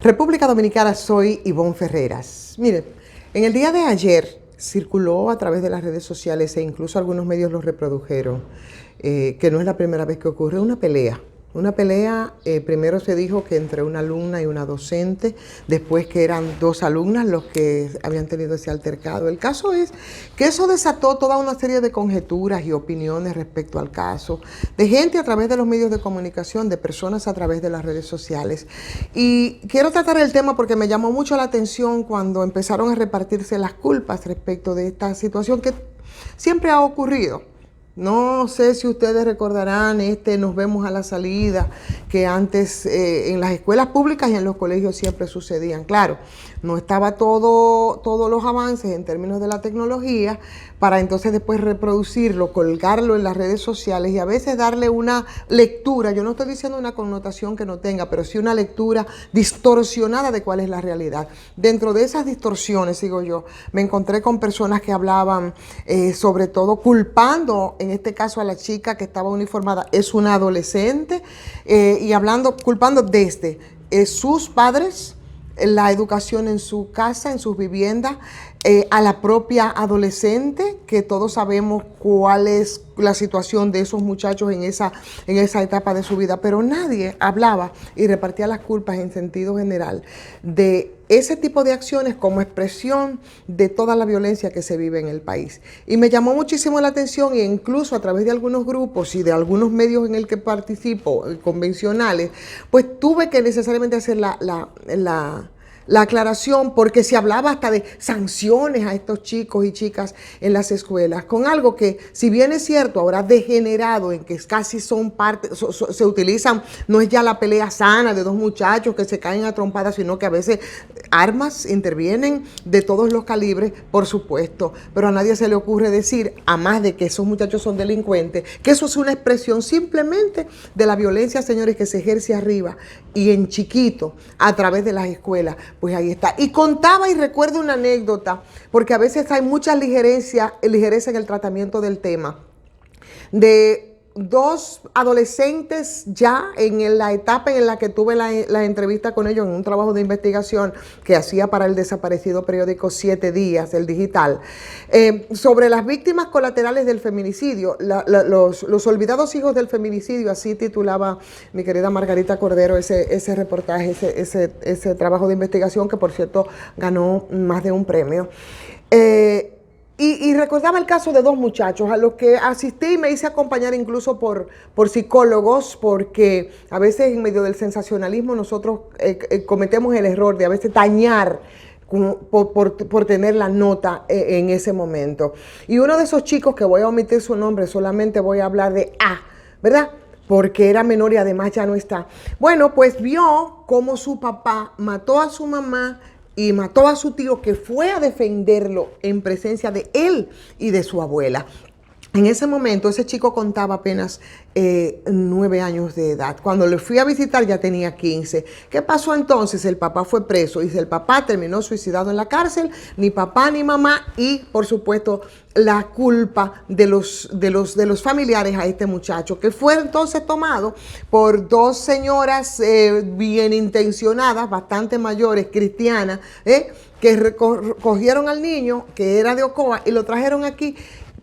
República Dominicana, soy Ivonne Ferreras. Mire, en el día de ayer circuló a través de las redes sociales e incluso algunos medios lo reprodujeron, que no es la primera vez que ocurre una pelea. Primero se dijo que entre una alumna y una docente, después que eran dos alumnas los que habían tenido ese altercado. El caso es que eso desató toda una serie de conjeturas y opiniones respecto al caso, de gente a través de los medios de comunicación, de personas a través de las redes sociales. Y quiero tratar el tema porque me llamó mucho la atención cuando empezaron a repartirse las culpas respecto de esta situación que siempre ha ocurrido. No sé si ustedes recordarán nos vemos a la salida, que antes en las escuelas públicas y en los colegios siempre sucedían. Claro, no estaba todos los avances en términos de la tecnología para entonces después reproducirlo, colgarlo en las redes sociales y a veces darle una lectura. Yo no estoy diciendo una connotación que no tenga, pero sí una lectura distorsionada de cuál es la realidad. Dentro de esas distorsiones, digo yo, me encontré con personas que hablaban sobre todo culpando, en este caso a la chica que estaba uniformada, es una adolescente, y culpando desde sus padres, la educación en su casa, en sus viviendas, a la propia adolescente, que todos sabemos cuál es la situación de esos muchachos en esa etapa de su vida, pero nadie hablaba y repartía las culpas en sentido general de ese tipo de acciones como expresión de toda la violencia que se vive en el país. Y me llamó muchísimo la atención, e incluso a través de algunos grupos y de algunos medios en el que participo, convencionales, pues tuve que necesariamente hacer la aclaración, porque se hablaba hasta de sanciones a estos chicos y chicas en las escuelas, con algo que, si bien es cierto, ahora degenerado en que casi son parte, se utilizan, no es ya la pelea sana de dos muchachos que se caen a trompadas, sino que a veces armas intervienen de todos los calibres, por supuesto, pero a nadie se le ocurre decir, a más de que esos muchachos son delincuentes, que eso es una expresión simplemente de la violencia, señores, que se ejerce arriba y en chiquito a través de las escuelas. Pues ahí está. Y contaba y recuerdo una anécdota, porque a veces hay mucha ligereza en el tratamiento del tema, de dos adolescentes ya en la etapa en la que tuve la entrevista con ellos en un trabajo de investigación que hacía para el desaparecido periódico 7 Días, el digital, sobre las víctimas colaterales del feminicidio, los olvidados hijos del feminicidio, así titulaba mi querida Margarita Cordero ese reportaje, ese trabajo de investigación, que por cierto ganó más de un premio. Y recordaba el caso de dos muchachos a los que asistí y me hice acompañar incluso por psicólogos, porque a veces en medio del sensacionalismo nosotros cometemos el error de a veces dañar por tener la nota en ese momento. Y uno de esos chicos, que voy a omitir su nombre, solamente voy a hablar de A, ¿verdad?, porque era menor y además ya no está. Bueno, pues vio cómo su papá mató a su mamá y mató a su tío, que fue a defenderlo en presencia de él y de su abuela. En ese momento ese chico contaba apenas 9 años de edad. Cuando le fui a visitar ya tenía 15. ¿Qué pasó entonces? El papá fue preso y el papá terminó suicidado en la cárcel, ni papá ni mamá, y por supuesto la culpa de los familiares a este muchacho, que fue entonces tomado por dos señoras bien intencionadas, bastante mayores, cristianas, que cogieron al niño, que era de Ocoa, y lo trajeron aquí.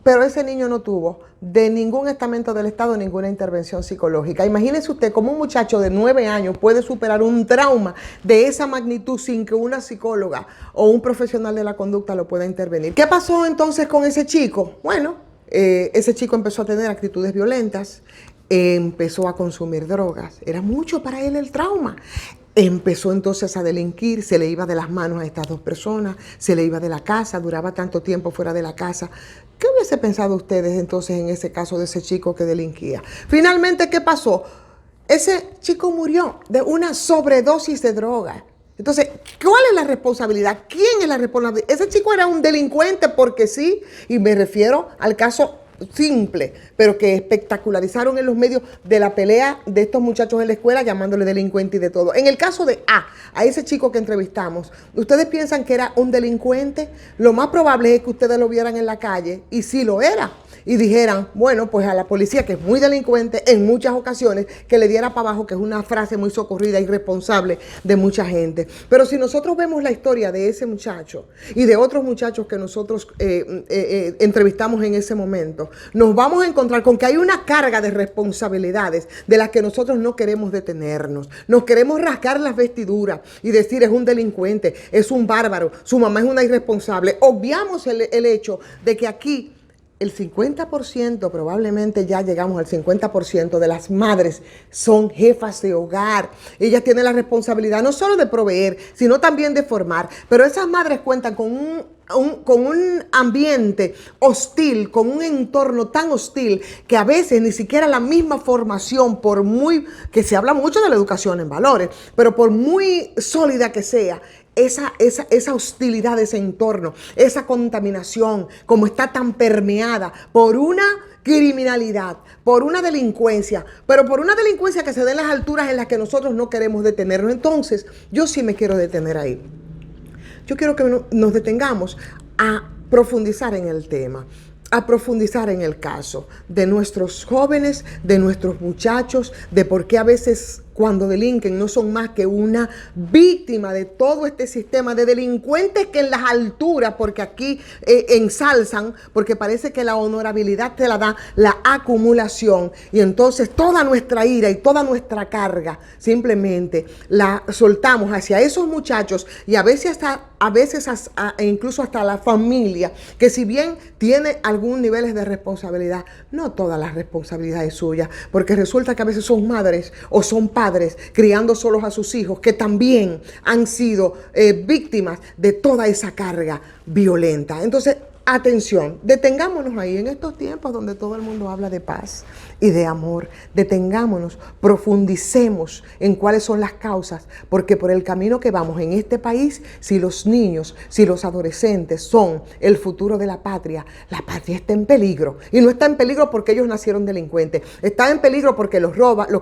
Pero ese niño no tuvo de ningún estamento del Estado ninguna intervención psicológica. Imagínese usted cómo un muchacho de 9 años puede superar un trauma de esa magnitud sin que una psicóloga o un profesional de la conducta lo pueda intervenir. ¿Qué pasó entonces con ese chico? Bueno, ese chico empezó a tener actitudes violentas, empezó a consumir drogas. Era mucho para él el trauma. Empezó entonces a delinquir, se le iba de las manos a estas dos personas, se le iba de la casa, duraba tanto tiempo fuera de la casa. ¿Qué hubiese pensado ustedes entonces en ese caso de ese chico que delinquía? Finalmente, ¿qué pasó? Ese chico murió de una sobredosis de droga. Entonces, ¿cuál es la responsabilidad? ¿Quién es la responsabilidad? Ese chico era un delincuente porque sí, y me refiero al caso simple, pero que espectacularizaron en los medios de la pelea de estos muchachos en la escuela, llamándole delincuente y de todo. En el caso de a ese chico que entrevistamos, ¿ustedes piensan que era un delincuente? Lo más probable es que ustedes lo vieran en la calle, y sí lo era. y dijeran, bueno, pues a la policía, que es muy delincuente en muchas ocasiones, que le diera para abajo, que es una frase muy socorrida y responsable de mucha gente. Pero si nosotros vemos la historia de ese muchacho y de otros muchachos que nosotros entrevistamos en ese momento, nos vamos a encontrar con que hay una carga de responsabilidades de las que nosotros no queremos detenernos. Nos queremos rascar las vestiduras y decir, es un delincuente, es un bárbaro, su mamá es una irresponsable. Obviamos el hecho de que aquí el 50%, probablemente ya llegamos al 50% de las madres son jefas de hogar. Ellas tienen la responsabilidad no solo de proveer, sino también de formar. Pero esas madres cuentan con un ambiente hostil, con un entorno tan hostil que a veces ni siquiera la misma formación, por muy, que se habla mucho de la educación en valores, pero por muy sólida que sea, esa hostilidad de ese entorno, esa contaminación, como está tan permeada por una criminalidad, por una delincuencia, pero por una delincuencia que se dé en las alturas en las que nosotros no queremos detenernos. Entonces, yo sí me quiero detener ahí. Yo quiero que nos detengamos a profundizar en el tema, a profundizar en el caso de nuestros jóvenes, de nuestros muchachos, de por qué a veces cuando delinquen no son más que una víctima de todo este sistema de delincuentes que en las alturas, porque aquí ensalzan, porque parece que la honorabilidad te la da la acumulación, y entonces toda nuestra ira y toda nuestra carga simplemente la soltamos hacia esos muchachos y a veces incluso hasta la familia, que si bien tiene algún nivel de responsabilidad, no toda la responsabilidad es suya, porque resulta que a veces son madres o son padres criando solos a sus hijos que también han sido víctimas de toda esa carga violenta. Entonces, atención, detengámonos ahí en estos tiempos donde todo el mundo habla de paz y de amor. Detengámonos, profundicemos en cuáles son las causas, porque por el camino que vamos en este país, si los niños, si los adolescentes son el futuro de la patria está en peligro. Y no está en peligro porque ellos nacieron delincuentes, está en peligro porque los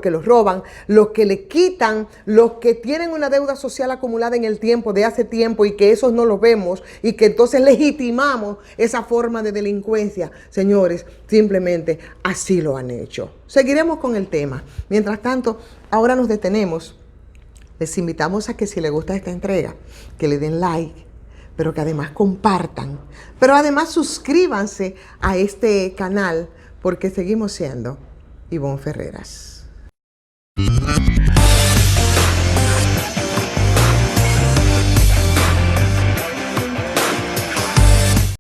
que los roban, los que le quitan, los que tienen una deuda social acumulada en el tiempo, de hace tiempo, y que esos no los vemos y que entonces legitimamos esa forma de delincuencia. Señores, simplemente así lo han hecho. Seguiremos con el tema. Mientras tanto, ahora nos detenemos. Les invitamos a que si les gusta esta entrega, que le den like, pero que además compartan. Pero además suscríbanse a este canal, porque seguimos siendo Ivonne Ferreras.